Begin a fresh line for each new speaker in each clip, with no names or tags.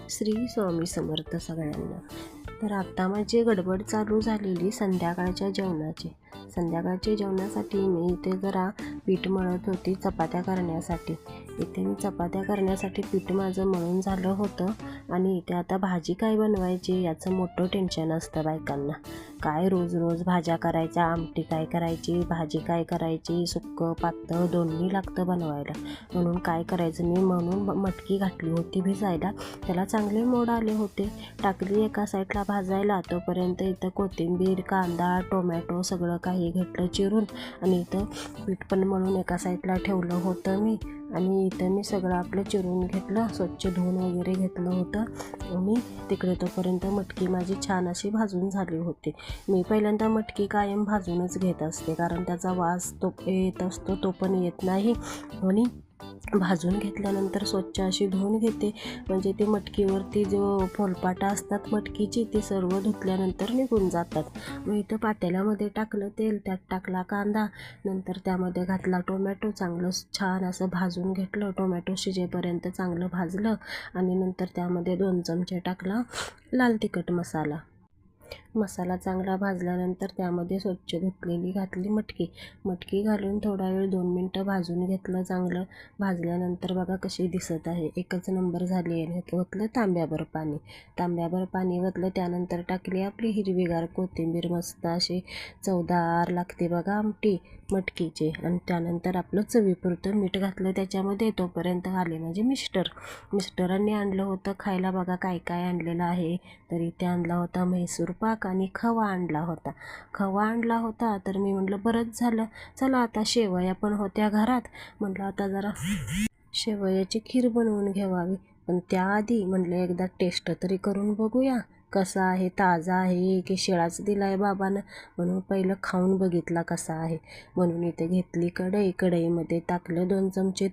श्री स्वामी समर्थ सगळ्यांना. तर आता माझी गडबड चालू झालेली संध्याकाळच्या जेवणाची. संध्याकाळच्या जेवणासाठी मी इथे जरा पीठ मळत होती चपात्या करण्यासाठी. इथे मी चपात्या करण्यासाठी पीठ माझं मळून झालं होतं आणि इथे आता भाजी काय बनवायची याचं मोठं टेन्शन असतं बायकांना. काय रोज रोज भाज्या करायच्या, आमटी काय करायची, भाजी काय करायची, सुक्कं पातळ दोन्ही लागतं बनवायला. म्हणून काय करायचं मी म्हणून मटकी घातली होती भिजायला. त्याला चांगले मोड आले होते. टाकली एका साईडला भाजायला. तोपर्यंत इथं कोथिंबीर, कांदा, टोमॅटो सगळं काही घेतलं चिरून आणि इथं पीठ पण मळून एका साईडला ठेवलं होतं मी. आणि इथं मी सगळं आपलं चिरून घेतलं, स्वच्छ धुवून वगैरे घेतलं होतं आणि तिकडे तोपर्यंत मटकी माझी छान अशी भाजून झाली होती. मी पहिल्यांदा मटकी कायम भाजूनच घेत असते, कारण त्याचा वास तो येत असतो तो पण येत नाही. आणि भाजून घेतल्यानंतर स्वच्छ अशी धुवून घेते, म्हणजे ती मटकीवरती जो फोलपाटा असतात मटकीची ती सर्व धुतल्यानंतर निघून जातात. मग इथं पातेल्यामध्ये टाकलं तेल, त्यात टाकला कांदा, नंतर त्यामध्ये घातला टोमॅटो. चांगलं छान असं भाजून घेतलं, टोमॅटो शिजेपर्यंत चांगलं भाजलं आणि नंतर त्यामध्ये 2 चमचे टाकला लाल तिखट मसाला. मसाला चांगला भाजल्यानंतर त्यामध्ये स्वच्छ धुतलेली घातली मटकी घालून थोडा वेळ 2 मिनटं भाजून घेतलं. चांगलं भाजल्यानंतर बघा कशी दिसत आहे, एकच नंबर झाली आहे. ओतलं तांब्याभर पाणी ओतलं. त्यानंतर टाकली आपली हिरवीगार कोथिंबीर. मस्त अशी चवदार लागते बघा आमटी मटकीची. आणि त्यानंतर आपलं चवीपुरतं मीठ घातलं त्याच्यामध्ये. तोपर्यंत आले माझे मिस्टरांनी आणलं होतं खायला. बघा काय काय आणलेलं आहे. तरी ते आणला होता म्हैसूर पाक आणि खवा आणला होता. तर मी म्हटलं बरंच झालं, चला आता शेवया पण होत्या घरात, म्हटलं आता जरा शेवयाची खीर बनवून घ्यावी. पण त्याआधी म्हटलं एकदा टेस्ट तरी करून बघूया कसा आहे, ताजा आहे की शिळाच दिला आहे बाबानं. म्हणून पहिलं खाऊन बघितला कसा आहे. म्हणून इथे घेतली कढईमध्ये टाकलं 2 चमचे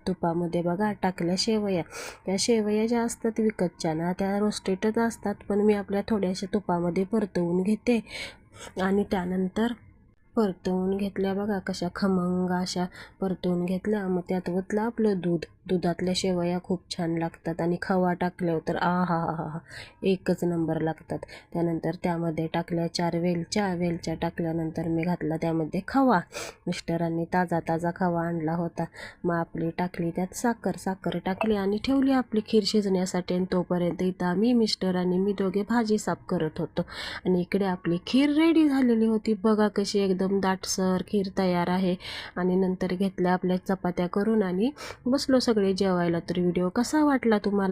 तुपामध्ये बघा टाकल्या शेवया. त्या शेवया ज्या असतात विकतच्या ना त्या रोस्टेडच असतात, पण मी आपल्या थोड्याशा तुपामध्ये परतवून घेते. आणि त्यानंतर परतवून घेतल्या बघा कशा खमंग अशा परतवून घेतल्या. मग त्यात ओतलं आपलं दुधातल्या शेवया खूप छान लागतात आणि खवा टाकल्यावर तर आहा एकच नंबर लागतात. त्यानंतर त्यामध्ये टाकल्या 4 वेलच्या टाकल्यानंतर मी घातला त्यामध्ये खवा. मिस्टरांनी ताजा खवा आणला होता. मग आपली टाकली त्यात साखर टाकली आणि ठेवली आपली खीर शिजण्यासाठी. आणि तोपर्यंत इथं मिस्टर आणि मी दोघे भाजी साफ करत होतो आणि इकडे आपली खीर रेडी झालेली होती. बघा कशी एकदम दाटसर खीर तयार आहे. आणि नंतर घेतल्या आपल्या चपात्या करून आणि बसलो सगळे जेवायला. तर व्हिडिओ कसा वाटला तुम्हाला?